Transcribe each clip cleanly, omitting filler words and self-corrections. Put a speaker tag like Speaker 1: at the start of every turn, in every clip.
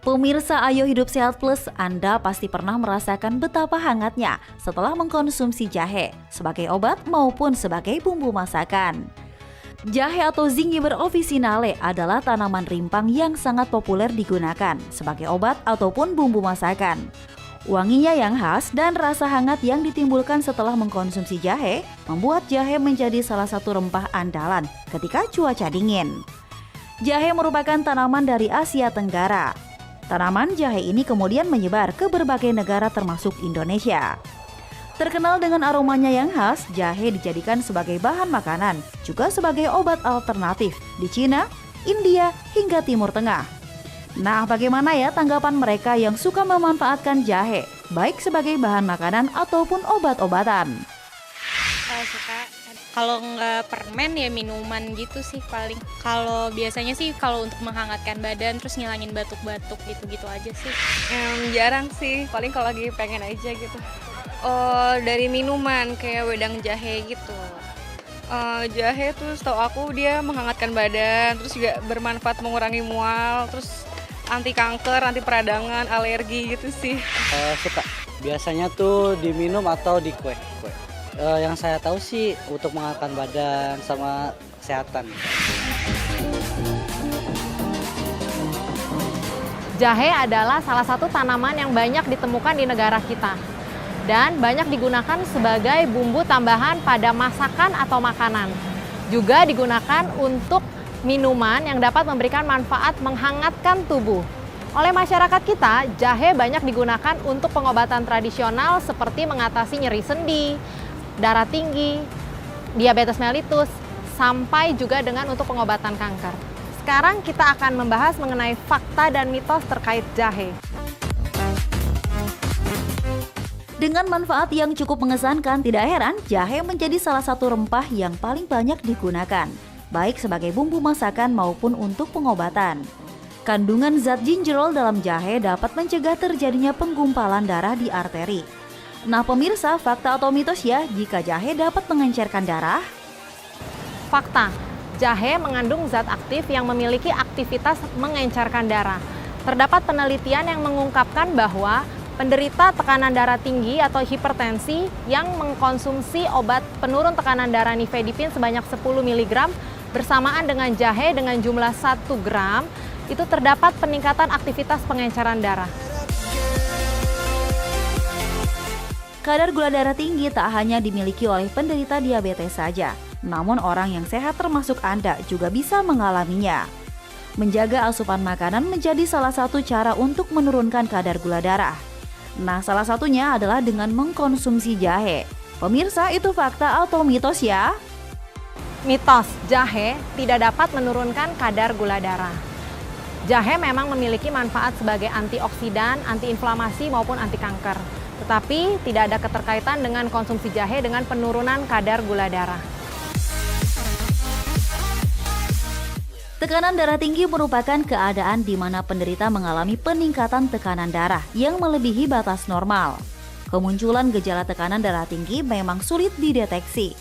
Speaker 1: Pemirsa Ayo Hidup Sehat Plus, Anda pasti pernah merasakan betapa hangatnya setelah mengkonsumsi jahe sebagai obat maupun sebagai bumbu masakan. Jahe atau Zingiber officinale adalah tanaman rimpang yang sangat populer digunakan sebagai obat ataupun bumbu masakan. Wanginya yang khas dan rasa hangat yang ditimbulkan setelah mengkonsumsi jahe membuat jahe menjadi salah satu rempah andalan ketika cuaca dingin. Jahe merupakan tanaman dari Asia Tenggara. Tanaman jahe ini kemudian menyebar ke berbagai negara termasuk Indonesia. Terkenal dengan aromanya yang khas, jahe dijadikan sebagai bahan makanan, juga sebagai obat alternatif di Cina, India, hingga Timur Tengah. Nah, bagaimana ya tanggapan mereka yang suka memanfaatkan jahe, baik sebagai bahan makanan ataupun obat-obatan?
Speaker 2: Suka. Kalau nggak permen ya minuman gitu sih paling. Kalau biasanya sih kalau untuk menghangatkan badan terus ngilangin batuk-batuk gitu-gitu aja sih.
Speaker 3: Jarang sih, paling kalau lagi pengen aja gitu. Oh, dari minuman kayak wedang jahe gitu. Jahe tuh setahu aku dia menghangatkan badan, terus juga bermanfaat mengurangi mual, terus anti kanker, anti peradangan, alergi gitu sih.
Speaker 4: Suka. Biasanya tuh diminum atau di kue. Yang saya tahu sih untuk menghangatkan badan sama kesehatan.
Speaker 5: Jahe adalah salah satu tanaman yang banyak ditemukan di negara kita dan banyak digunakan sebagai bumbu tambahan pada masakan atau makanan. Juga digunakan untuk minuman yang dapat memberikan manfaat menghangatkan tubuh. Oleh masyarakat kita, jahe banyak digunakan untuk pengobatan tradisional seperti mengatasi nyeri sendi, darah tinggi, diabetes mellitus, sampai juga dengan untuk pengobatan kanker. Sekarang kita akan membahas mengenai fakta dan mitos terkait jahe.
Speaker 1: Dengan manfaat yang cukup mengesankan, tidak heran jahe menjadi salah satu rempah yang paling banyak digunakan, baik sebagai bumbu masakan maupun untuk pengobatan. Kandungan zat gingerol dalam jahe dapat mencegah terjadinya penggumpalan darah di arteri. Nah pemirsa, fakta atau mitos ya jika jahe dapat mengencerkan darah?
Speaker 5: Fakta, jahe mengandung zat aktif yang memiliki aktivitas mengencerkan darah. Terdapat penelitian yang mengungkapkan bahwa penderita tekanan darah tinggi atau hipertensi yang mengkonsumsi obat penurun tekanan darah nifedipin sebanyak 10 mg bersamaan dengan jahe dengan jumlah 1 gram, itu terdapat peningkatan aktivitas pengenceran darah.
Speaker 1: Kadar gula darah tinggi tak hanya dimiliki oleh penderita diabetes saja, namun orang yang sehat termasuk Anda juga bisa mengalaminya. Menjaga asupan makanan menjadi salah satu cara untuk menurunkan kadar gula darah. Nah, salah satunya adalah dengan mengkonsumsi jahe. Pemirsa, itu fakta atau mitos ya?
Speaker 5: Mitos, jahe tidak dapat menurunkan kadar gula darah. Jahe memang memiliki manfaat sebagai antioksidan, antiinflamasi maupun anti kanker. Tetapi tidak ada keterkaitan dengan konsumsi jahe dengan penurunan kadar gula darah.
Speaker 1: Tekanan darah tinggi merupakan keadaan di mana penderita mengalami peningkatan tekanan darah yang melebihi batas normal. Kemunculan gejala tekanan darah tinggi memang sulit dideteksi.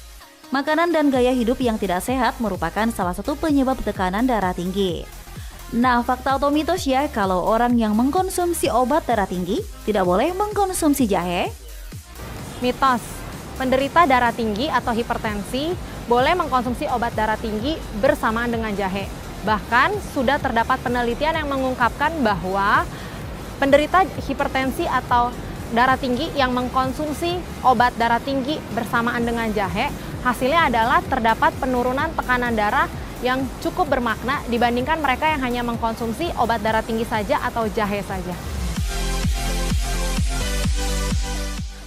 Speaker 1: Makanan dan gaya hidup yang tidak sehat merupakan salah satu penyebab tekanan darah tinggi. Nah, fakta atau mitos ya kalau orang yang mengkonsumsi obat darah tinggi tidak boleh mengkonsumsi jahe?
Speaker 5: Mitos, penderita darah tinggi atau hipertensi boleh mengkonsumsi obat darah tinggi bersamaan dengan jahe. Bahkan sudah terdapat penelitian yang mengungkapkan bahwa penderita hipertensi atau darah tinggi yang mengkonsumsi obat darah tinggi bersamaan dengan jahe, hasilnya adalah terdapat penurunan tekanan darah yang cukup bermakna dibandingkan mereka yang hanya mengkonsumsi obat darah tinggi saja atau jahe saja.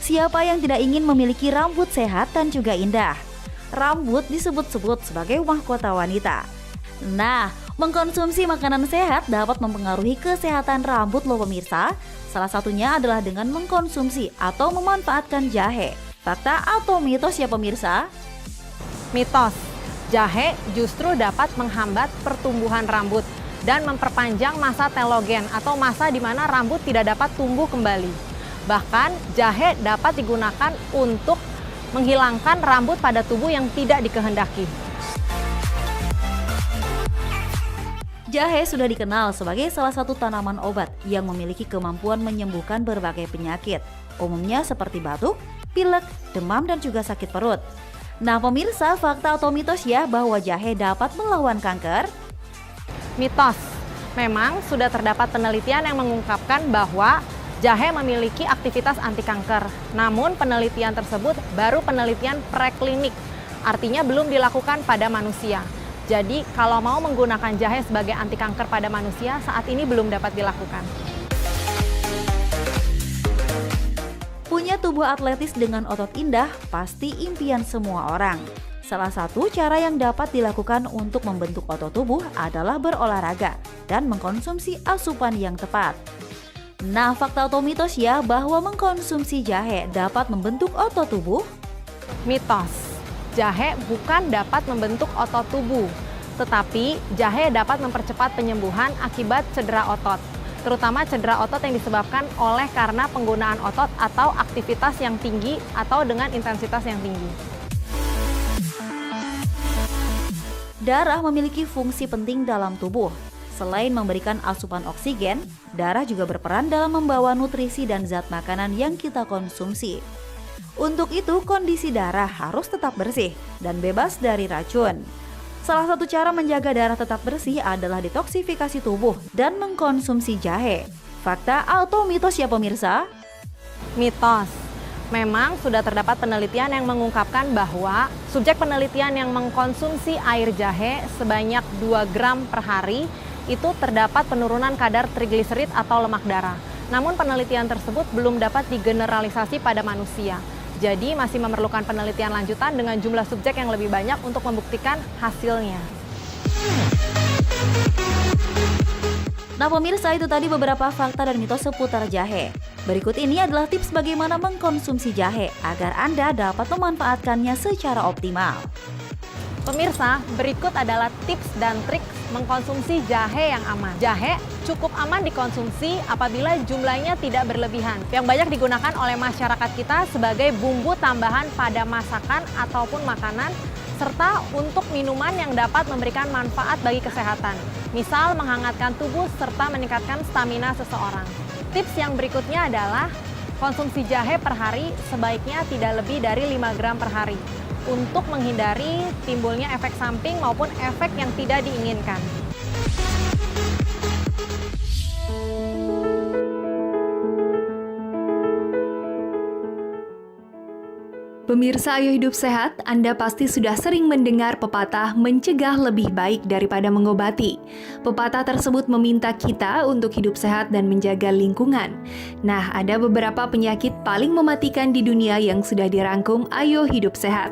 Speaker 1: Siapa yang tidak ingin memiliki rambut sehat dan juga indah? Rambut disebut-sebut sebagai mahkota wanita. Nah, mengkonsumsi makanan sehat dapat mempengaruhi kesehatan rambut loh pemirsa. Salah satunya adalah dengan mengkonsumsi atau memanfaatkan jahe. Fakta atau mitos ya pemirsa?
Speaker 5: Mitos, jahe justru dapat menghambat pertumbuhan rambut dan memperpanjang masa telogen atau masa di mana rambut tidak dapat tumbuh kembali. Bahkan, jahe dapat digunakan untuk menghilangkan rambut pada tubuh yang tidak dikehendaki.
Speaker 1: Jahe sudah dikenal sebagai salah satu tanaman obat yang memiliki kemampuan menyembuhkan berbagai penyakit, umumnya seperti batuk, pilek, demam, dan juga sakit perut. Nah pemirsa, fakta atau mitos ya bahwa jahe dapat melawan kanker?
Speaker 5: Mitos. Memang sudah terdapat penelitian yang mengungkapkan bahwa jahe memiliki aktivitas anti kanker. Namun penelitian tersebut baru penelitian preklinik, artinya belum dilakukan pada manusia. Jadi kalau mau menggunakan jahe sebagai anti kanker pada manusia, saat ini belum dapat dilakukan.
Speaker 1: Punya tubuh atletis dengan otot indah pasti impian semua orang. Salah satu cara yang dapat dilakukan untuk membentuk otot tubuh adalah berolahraga dan mengkonsumsi asupan yang tepat. Nah, fakta atau mitos ya bahwa mengkonsumsi jahe dapat membentuk otot tubuh?
Speaker 5: Mitos. Jahe bukan dapat membentuk otot tubuh, tetapi jahe dapat mempercepat penyembuhan akibat cedera otot, terutama cedera otot yang disebabkan oleh karena penggunaan otot atau aktivitas yang tinggi atau dengan intensitas yang tinggi.
Speaker 1: Darah memiliki fungsi penting dalam tubuh. Selain memberikan asupan oksigen, darah juga berperan dalam membawa nutrisi dan zat makanan yang kita konsumsi. Untuk itu, kondisi darah harus tetap bersih dan bebas dari racun. Salah satu cara menjaga darah tetap bersih adalah detoksifikasi tubuh dan mengkonsumsi jahe. Fakta atau mitos ya pemirsa?
Speaker 5: Mitos. Memang sudah terdapat penelitian yang mengungkapkan bahwa subjek penelitian yang mengkonsumsi air jahe sebanyak 2 gram per hari itu terdapat penurunan kadar trigliserid atau lemak darah. Namun penelitian tersebut belum dapat digeneralisasi pada manusia. Jadi masih memerlukan penelitian lanjutan dengan jumlah subjek yang lebih banyak untuk membuktikan hasilnya.
Speaker 1: Nah pemirsa, itu tadi beberapa fakta dan mitos seputar jahe. Berikut ini adalah tips bagaimana mengkonsumsi jahe agar Anda dapat memanfaatkannya secara optimal.
Speaker 5: Pemirsa, berikut adalah tips dan trik mengkonsumsi jahe yang aman. Jahe cukup aman dikonsumsi apabila jumlahnya tidak berlebihan, yang banyak digunakan oleh masyarakat kita sebagai bumbu tambahan pada masakan ataupun makanan, serta untuk minuman yang dapat memberikan manfaat bagi kesehatan. Misal menghangatkan tubuh serta meningkatkan stamina seseorang. Tips yang berikutnya adalah konsumsi jahe per hari sebaiknya tidak lebih dari 5 gram per hari untuk menghindari timbulnya efek samping maupun efek yang tidak diinginkan.
Speaker 6: Pemirsa Ayo Hidup Sehat, Anda pasti sudah sering mendengar pepatah mencegah lebih baik daripada mengobati. Pepatah tersebut meminta kita untuk hidup sehat dan menjaga lingkungan. Nah, ada beberapa penyakit paling mematikan di dunia yang sudah dirangkum Ayo Hidup Sehat.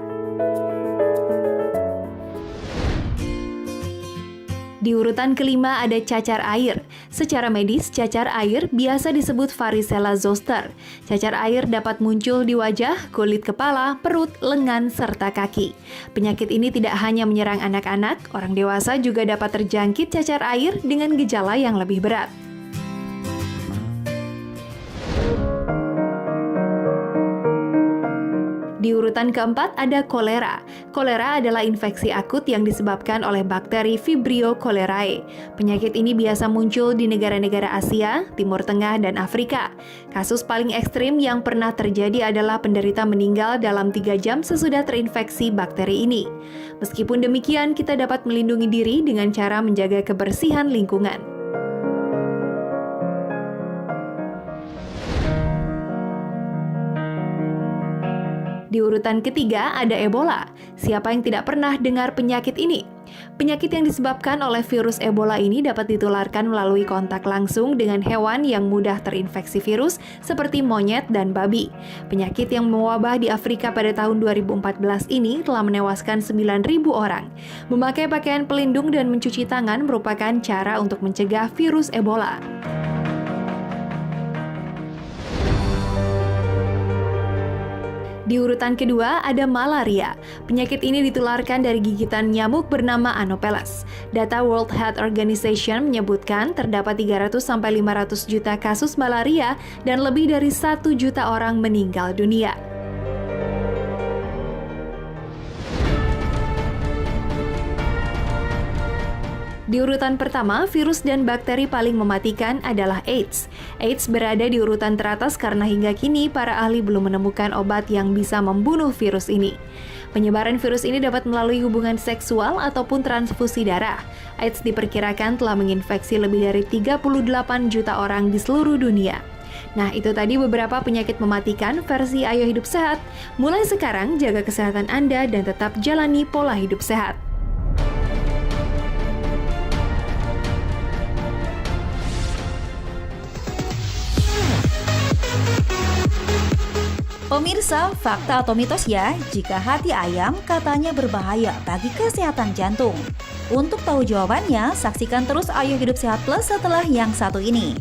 Speaker 6: Di urutan kelima ada cacar air. Secara medis, cacar air biasa disebut varicella zoster. Cacar air dapat muncul di wajah, kulit kepala, perut, lengan, serta kaki. Penyakit ini tidak hanya menyerang anak-anak, orang dewasa juga dapat terjangkit cacar air dengan gejala yang lebih berat. Di urutan keempat ada kolera. Kolera adalah infeksi akut yang disebabkan oleh bakteri Vibrio cholerae. Penyakit ini biasa muncul di negara-negara Asia, Timur Tengah, dan Afrika. Kasus paling ekstrim yang pernah terjadi adalah penderita meninggal dalam 3 jam sesudah terinfeksi bakteri ini. Meskipun demikian, kita dapat melindungi diri dengan cara menjaga kebersihan lingkungan. Di urutan ketiga ada Ebola. Siapa yang tidak pernah dengar penyakit ini? Penyakit yang disebabkan oleh virus Ebola ini dapat ditularkan melalui kontak langsung dengan hewan yang mudah terinfeksi virus seperti monyet dan babi. Penyakit yang mewabah di Afrika pada tahun 2014 ini telah menewaskan 9.000 orang. Memakai pakaian pelindung dan mencuci tangan merupakan cara untuk mencegah virus Ebola. Di urutan kedua ada malaria. Penyakit ini ditularkan dari gigitan nyamuk bernama Anopheles. Data World Health Organization menyebutkan terdapat 300-500 juta kasus malaria dan lebih dari 1 juta orang meninggal dunia. Di urutan pertama, virus dan bakteri paling mematikan adalah AIDS. AIDS berada di urutan teratas karena hingga kini para ahli belum menemukan obat yang bisa membunuh virus ini. Penyebaran virus ini dapat melalui hubungan seksual ataupun transfusi darah. AIDS diperkirakan telah menginfeksi lebih dari 38 juta orang di seluruh dunia. Nah, itu tadi beberapa penyakit mematikan versi Ayo Hidup Sehat. Mulai sekarang, jaga kesehatan Anda dan tetap jalani pola hidup sehat.
Speaker 1: Pemirsa, fakta atau mitos ya, jika hati ayam katanya berbahaya bagi kesehatan jantung. Untuk tahu jawabannya, saksikan terus Ayo Hidup Sehat Plus setelah yang satu ini.